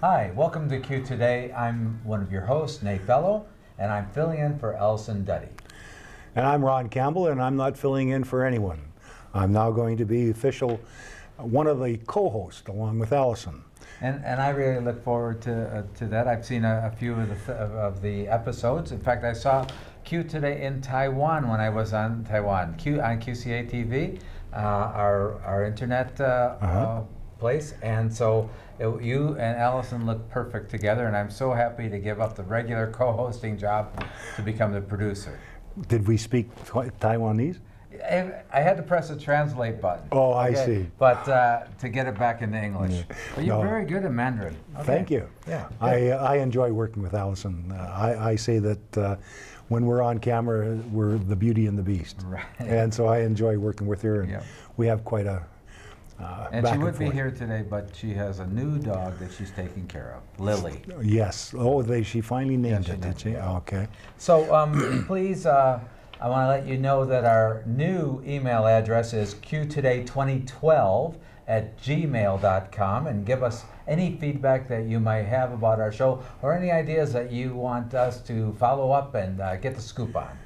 Hi, welcome to Q Today. I'm one of your hosts, Nate Bello, and I'm filling in for Ellison Duddy. And I'm Ron Campbell, and I'm not filling in for anyone. I'm now going to be one of the co-hosts along with Allison. And I really look forward to that. I've seen a few of the episodes. In fact, I saw Q Today in Taiwan when I was on Taiwan. On QCA TV, our internet place, and so you and Allison look perfect together. And I'm so happy to give up the regular co-hosting job to become the producer. Did we speak Taiwanese? I had to press the translate button. Oh, I see. But to get it back into English. Yeah. But you're very good at Mandarin. Okay. Thank you. Yeah. I enjoy working with Allison. I say that when we're on camera, we're the beauty and the beast. Right. And so I enjoy working with her. And we have quite a and she would be here today, but she has a new dog that she's taking care of, Lily. Yes. Oh, she finally named it, did she? Yeah. Okay. So please, I want to let you know that our new email address is qtoday2012@gmail.com, and give us any feedback that you might have about our show or any ideas that you want us to follow up and get the scoop on.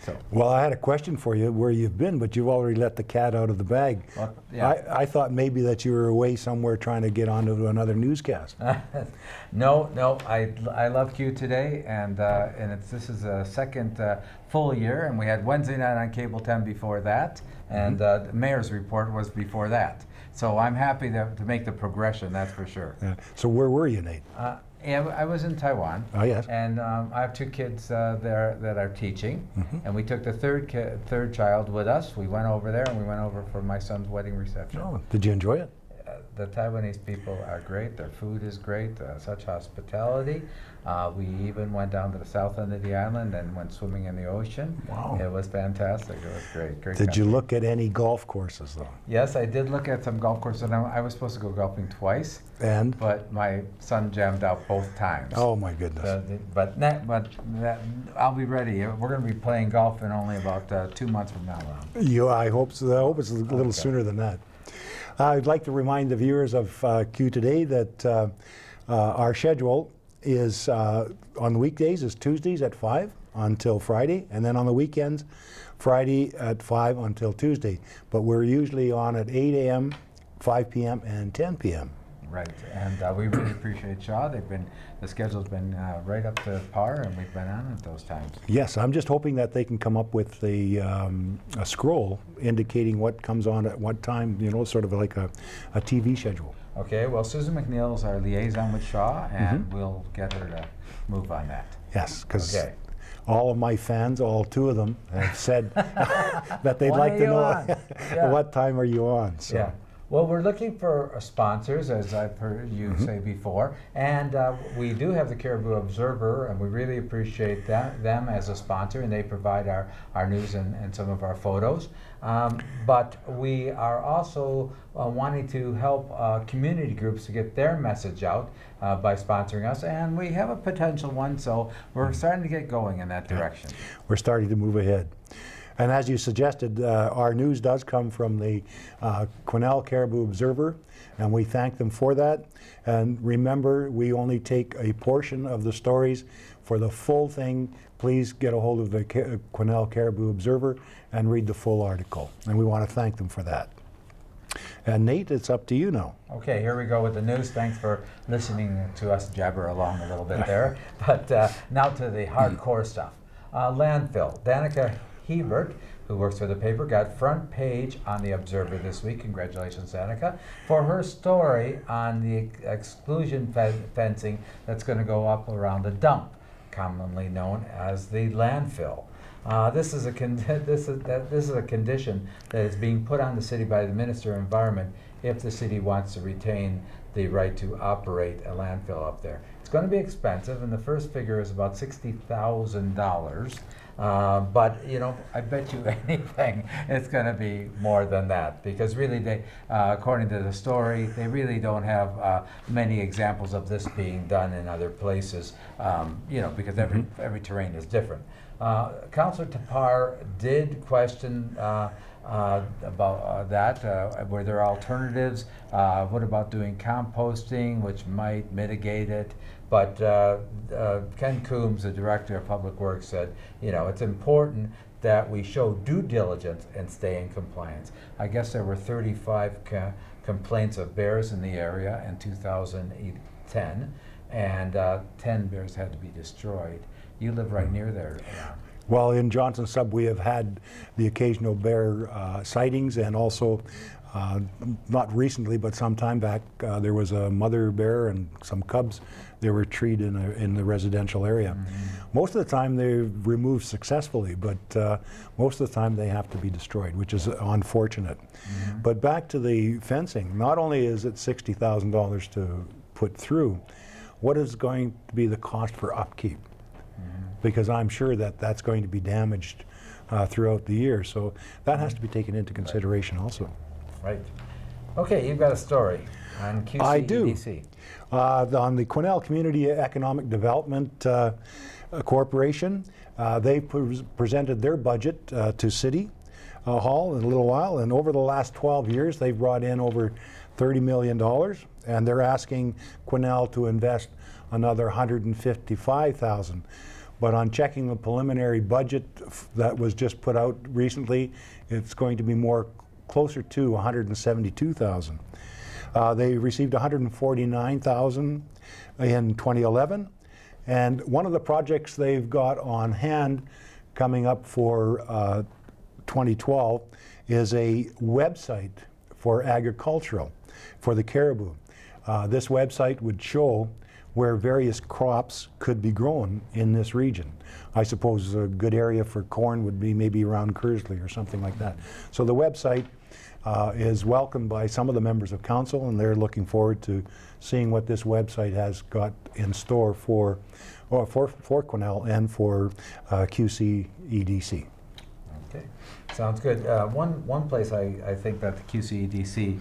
So. Well, I had a question for you where you've been, but you've already let the cat out of the bag. Well, yeah. I thought maybe that you were away somewhere trying to get onto another newscast. No, I love Q Today, and this is a second full year, and we had Wednesday night on Cable 10 before that, and the Mayor's Report was before that. So I'm happy to make the progression, that's for sure. Yeah. So where were you, Nate? Yeah, I was in Taiwan. Oh, yes. And I have two kids there that are teaching, and we took the third child with us. We went over there, and we went over for my son's wedding reception. Oh, did you enjoy it? The Taiwanese people are great. Their food is great. Such hospitality. We even went down to the south end of the island and went swimming in the ocean. Wow. It was fantastic. It was great. Great. Did you look at any golf courses, though? Yes, I did look at some golf courses. And I was supposed to go golfing twice. And? But my son jammed out both times. Oh, my goodness. But I'll be ready. We're going to be playing golf in only about 2 months from now on. I hope so. I hope it's a little sooner than that. I'd like to remind the viewers of Q Today that our schedule is on the weekdays is Tuesdays at 5 until Friday, and then on the weekends, Friday at 5 until Tuesday. But we're usually on at 8 a.m., 5 p.m., and 10 p.m. Right, and we really appreciate Shaw. The schedule's been right up to par, and we've been on at those times. Yes, I'm just hoping that they can come up with a scroll indicating what comes on at what time, you know, sort of like a TV schedule. Okay, well, Susan McNeil is our liaison with Shaw, and we'll get her to move on that. Yes, because all of my fans, all two of them, have said that they'd like to know what time are you on. So. Yeah. Well, we're looking for sponsors, as I've heard you say before, and we do have the Caribou Observer, and we really appreciate them as a sponsor, and they provide our news and some of our photos. But we are also wanting to help community groups to get their message out by sponsoring us, and we have a potential one, so we're starting to get going in that direction. We're starting to move ahead. And as you suggested, our news does come from the Quesnel Caribou Observer, and we thank them for that. And remember, we only take a portion of the stories. For the full thing, please get a hold of the Quesnel Caribou Observer and read the full article. And we want to thank them for that. And Nate, it's up to you now. Okay, here we go with the news. Thanks for listening to us jabber along a little bit there. But now to the hardcore stuff. Landfill. Danica Hebert, who works for the paper, got front page on the Observer this week. Congratulations, Danica, for her story on the exclusion fencing that's going to go up around the dump, commonly known as the landfill. This is a condition that is being put on the city by the Minister of Environment if the city wants to retain the right to operate a landfill up there. It's going to be expensive, and the first figure is about $60,000. But you know, I bet you anything it's going to be more than that, because really they, according to the story, they really don't have many examples of this being done in other places. You know, because every terrain is different. Councillor Tapar did question about that. Were there alternatives? What about doing composting, which might mitigate it? But Ken Coombs, the director of Public Works, said, you know, it's important that we show due diligence and stay in compliance. I guess there were 35 complaints of bears in the area in 2010, and 10 bears had to be destroyed. You live right near there. Well, in Johnson Sub, we have had the occasional bear sightings, and also, not recently, but some time back, there was a mother bear and some cubs. They were treated in the residential area. Mm-hmm. Most of the time they're removed successfully, but most of the time they have to be destroyed, which is unfortunate. Mm-hmm. But back to the fencing, not only is it $60,000 to put through, what is going to be the cost for upkeep? Mm-hmm. Because I'm sure that that's going to be damaged throughout the year, so that has to be taken into consideration also. Right. Okay, you've got a story on QCEDC. I do. On the Quesnel Community Economic Development Corporation, they presented their budget to City Hall in a little while, and over the last 12 years they've brought in over $30 million, and they're asking Quesnel to invest another $155,000. But on checking the preliminary budget that was just put out recently, it's going to be more closer to $172,000. They received $149,000 in 2011, and one of the projects they've got on hand coming up for 2012 is a website for agricultural, for the caribou. This website would show where various crops could be grown in this region. I suppose a good area for corn would be maybe around Kersley or something like that. So the website is welcomed by some of the members of council, and they're looking forward to seeing what this website has got in store for Quesnel and for QCEDC. Okay, sounds good. One place I think that the QCEDC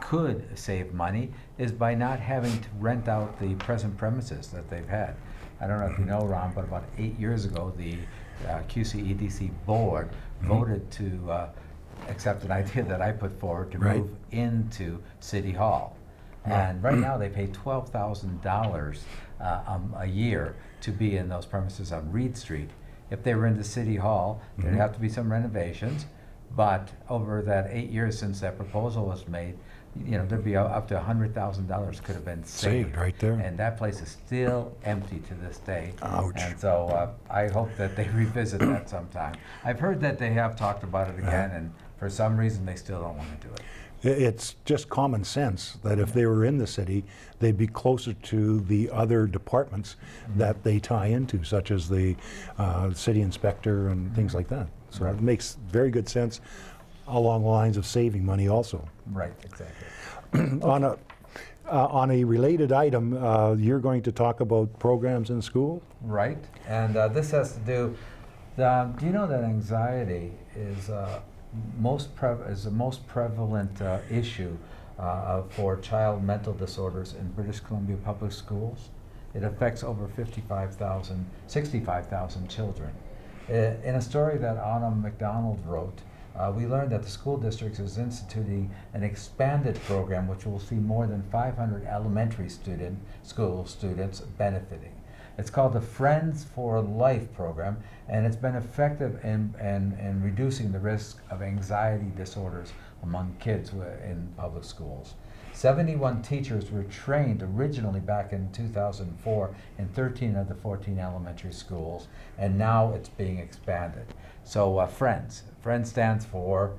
could save money is by not having to rent out the present premises that they've had. I don't know if you know, Ron, but about 8 years ago, the QCEDC board voted to accept an idea that I put forward to move into City Hall. And right now they pay $12,000 a year to be in those premises on Reed Street. If they were in the City Hall, there'd have to be some renovations, but over that 8 years since that proposal was made, you know, there'd be up to $100,000 could have been saved right there. And that place is still empty to this day. Ouch. And so I hope that they revisit that sometime. I've heard that they have talked about it again, and for some reason they still don't want to do it. It's just common sense that if they were in the city, they'd be closer to the other departments that they tie into, such as the city inspector and things like that. So it makes very good sense along the lines of saving money also. Right, exactly. On a related item, you're going to talk about programs in school? Right, and this has to do, do you know that anxiety is the most prevalent issue for child mental disorders in British Columbia public schools? It affects over 65,000 children. In a story that Anna McDonald wrote, we learned that the school district is instituting an expanded program which will see more than 500 elementary school students benefiting. It's called the Friends for Life program, and it's been effective in reducing the risk of anxiety disorders among kids in public schools. 71 teachers were trained originally back in 2004 in 13 of the 14 elementary schools, and now it's being expanded. So Friends stands for,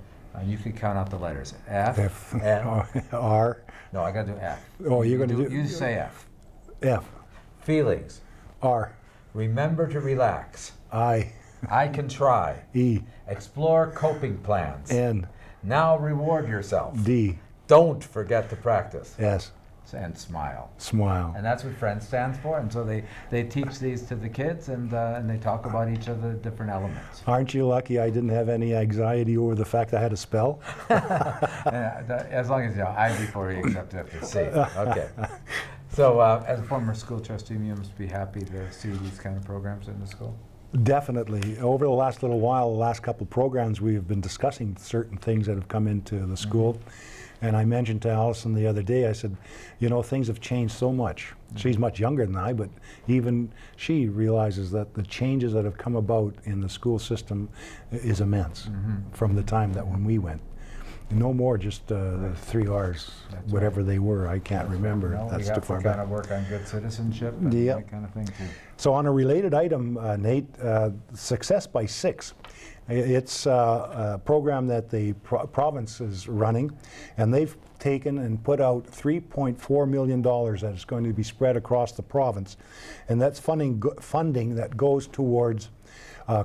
you can count out the letters, F, R. No, I got to do F. Oh, you're going to do? You say F. F. Feelings. R. Remember to relax. I. I can try. E. Explore coping plans. N. Now reward yourself. D. Don't forget to practice. S. And smile. Smile. And that's what Friends stands for. And so they teach these to the kids, and they talk about each of the different elements. Aren't you lucky I didn't have any anxiety over the fact I had to spell? As long as you know I before you accept after C. Okay. So as a former school trustee, you must be happy to see these kind of programs in the school. Definitely. Over the last little while, the last couple of programs, we have been discussing certain things that have come into the school. And I mentioned to Allison the other day, I said, you know, things have changed so much. She's much younger than I, but even she realizes that the changes that have come about in the school system is immense from the time that when we went. No more just the 3 R's, That's whatever right. they were. I can't remember. No, That's we too have far to back. kind of work on good citizenship and Yep. that kind of thing too. So on a related item, Nate, Success by 6. It's a program that the province is running, and they've taken and put out $3.4 million that is going to be spread across the province. And that's funding that goes towards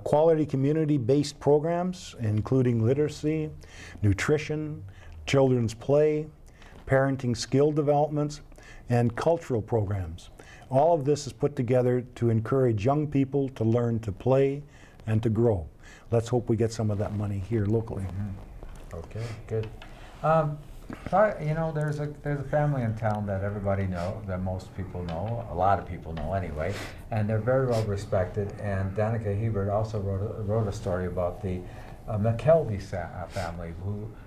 quality community-based programs, including literacy, nutrition, children's play, parenting skill developments, and cultural programs. All of this is put together to encourage young people to learn to play and to grow. Let's hope we get some of that money here locally. Okay, good. You know, there's a family in town that everybody knows, that most people know, a lot of people know anyway, and they're very well respected. And Danica Hebert also wrote a story about the McKelvey family,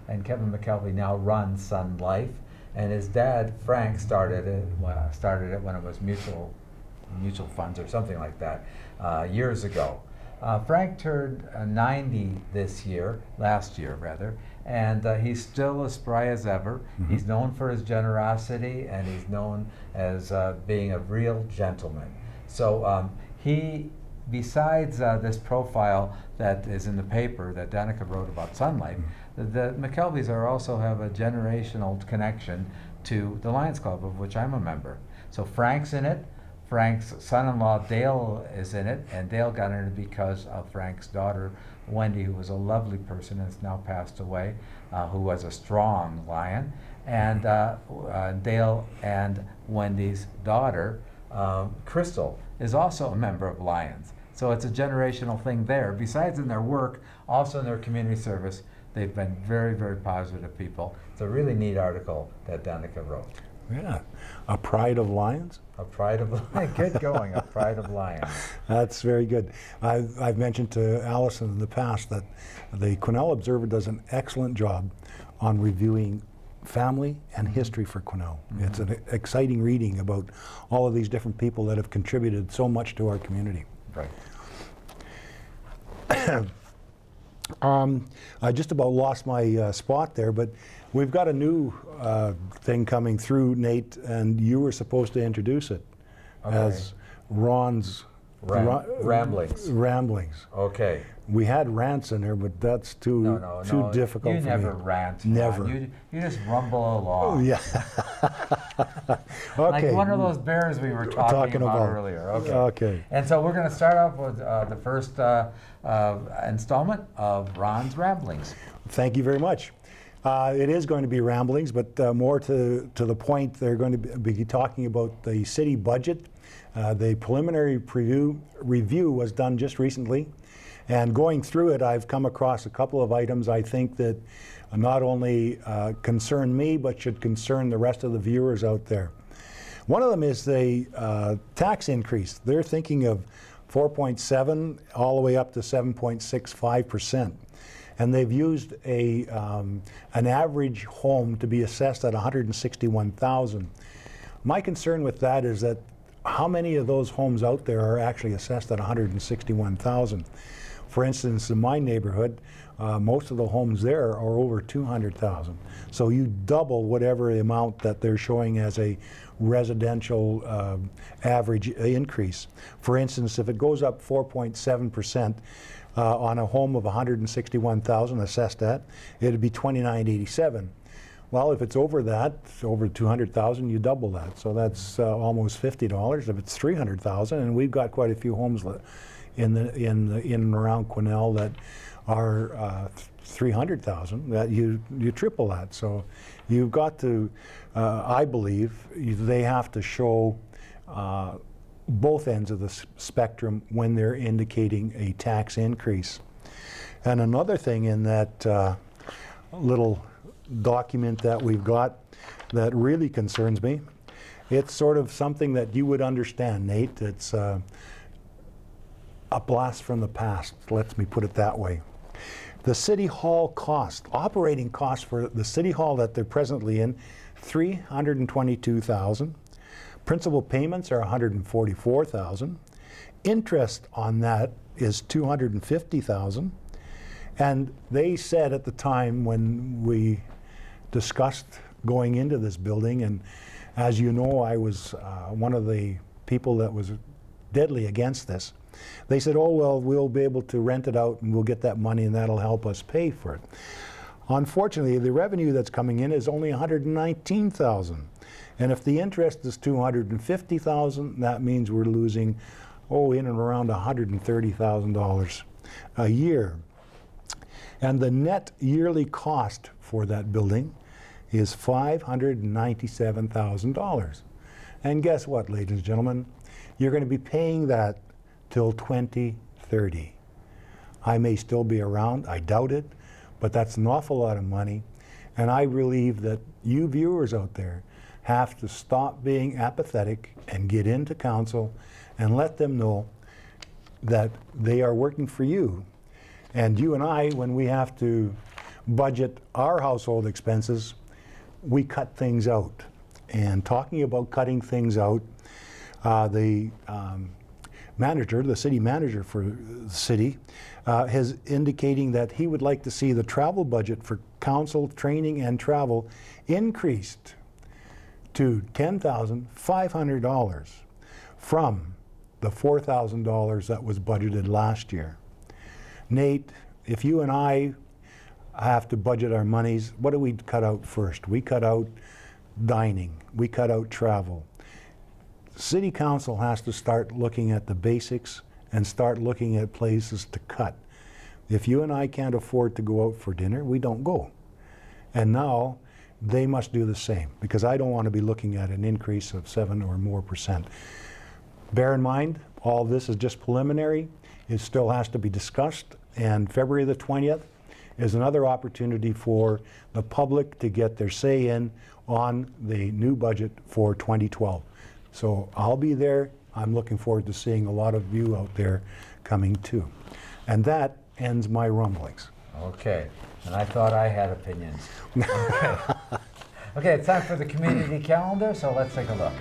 and Kevin McKelvey now runs Sun Life, and his dad Frank started it when it was mutual funds or something like that years ago. Frank turned 90 last year rather, and he's still as spry as ever. He's known for his generosity, and he's known as being a real gentleman. So he, besides this profile that is in the paper that Danica wrote about Sun Life, the McKelveys also have a generational connection to the Lions Club, of which I'm a member. So Frank's in it. Frank's son-in-law Dale is in it, and Dale got in it because of Frank's daughter Wendy, who was a lovely person and has now passed away, who was a strong lion. And Dale and Wendy's daughter, Crystal, is also a member of Lions. So it's a generational thing there. Besides in their work, also in their community service, they've been very, very positive people. It's a really neat article that Danica wrote. Yeah, a pride of Lions. A pride of lions. Good going, a pride of lions. That's very good. I've mentioned to Allison in the past that the Quesnel Observer does an excellent job on reviewing family and history for Quesnel. It's an exciting reading about all of these different people that have contributed so much to our community. Right. I just about lost my spot there, but we've got a new thing coming through, Nate, and you were supposed to introduce it as Ron's Ramblings. Ramblings. Okay. We had rants in there, but that's too difficult you for never me. rant. Never. You just rumble along. Yeah. Like Okay. one of those bears we were talking about earlier. Okay. Okay. And so we're going to start off with the first installment of Ron's Ramblings. Thank you very much. It is going to be ramblings, but more to the point, they're going to be talking about the city budget. The preliminary review was done just recently, and going through it, I've come across a couple of items I think that not only concern me, but should concern the rest of the viewers out there. One of them is the tax increase. They're thinking of 4.7 all the way up to 7.65%. And they've used an average home to be assessed at $161,000. My concern with that is that how many of those homes out there are actually assessed at $161,000? For instance, in my neighborhood, most of the homes there are over $200,000. So you double whatever the amount that they're showing as a residential average increase. For instance, if it goes up 4.7%, on a home of $161,000 assessed at, it'd be $29.87. Well, if it's over that, over $200,000, you double that. So that's almost $50. If it's $300,000, and we've got quite a few homes in and around Quesnel that are $300,000, that you triple that. So you've got to, I believe, they have to show both ends of the spectrum when they're indicating a tax increase. And another thing in that little document that we've got that really concerns me, it's sort of something that you would understand, Nate. It's a blast from the past, lets me put it that way. The City Hall cost, operating costs for the City Hall that they're presently in, $322,000. Principal payments are $144,000. Interest on that is $250,000. And they said at the time when we discussed going into this building, and as you know, I was one of the people that was deadly against this. They said, oh, well, we'll be able to rent it out and we'll get that money and that'll help us pay for it. Unfortunately, the revenue that's coming in is only $119,000. And if the interest is $250,000, that means we're losing, in and around $130,000 a year. And the net yearly cost for that building is $597,000. And guess what, ladies and gentlemen? You're going to be paying that till 2030. I may still be around, I doubt it, but that's an awful lot of money. And I believe that you viewers out there have to stop being apathetic and get into council and let them know that they are working for you. And you and I, when we have to budget our household expenses, we cut things out. And talking about cutting things out, the city manager for the city, is indicating that he would like to see the travel budget for council training and travel increased to $10,500 from the $4,000 that was budgeted last year. Nate, if you and I have to budget our monies, what do we cut out first? We cut out dining, we cut out travel. City Council has to start looking at the basics and start looking at places to cut. If you and I can't afford to go out for dinner, we don't go. And now they must do the same, because I don't want to be looking at an increase of 7 or more %. Bear in mind, all this is just preliminary. It still has to be discussed, and February the 20th is another opportunity for the public to get their say in on the new budget for 2012. So I'll be there. I'm looking forward to seeing a lot of you out there coming too. And that ends my rumblings. Okay, and I thought I had opinions. Okay, okay, it's time for the community calendar, so let's take a look.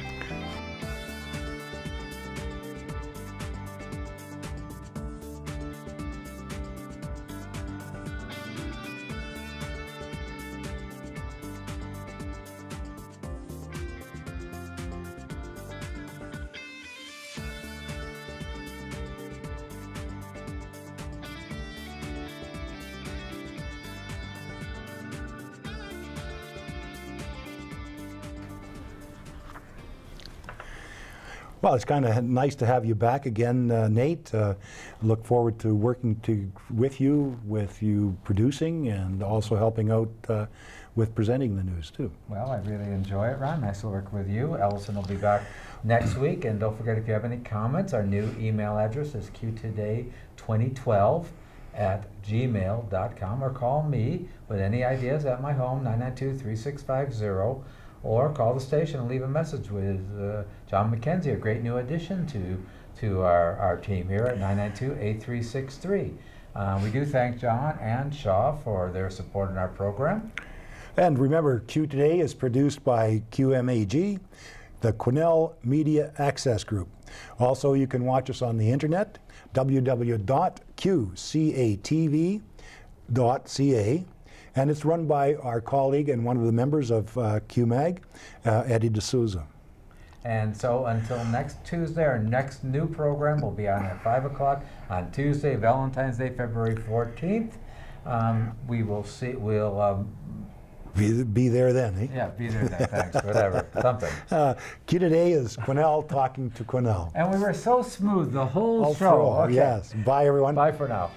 Well, it's kind of nice to have you back again, Nate. Look forward to working with you producing and also helping out with presenting the news too. Well, I really enjoy it, Ron. Nice to work with you. Ellison will be back next week. And don't forget, if you have any comments, our new email address is qtoday2012@gmail.com, or call me with any ideas at my home, 992-3650. Or call the station and leave a message with John McKenzie, a great new addition to our team here at 992-8363. We do thank John and Shaw for their support in our program. And remember, Q Today is produced by QMAG, the Quesnel Media Access Group. Also, you can watch us on the internet, www.qcatv.ca. And it's run by our colleague and one of the members of QMAG, Eddie D'Souza. And so until next Tuesday, our next new program will be on at 5 o'clock on Tuesday, Valentine's Day, February 14th. We will see, be there then, eh? Yeah, be there then, thanks, whatever, something. Q Today is Quesnel talking to Quesnel. And we were so smooth the whole show. Okay. Yes, bye everyone. Bye for now.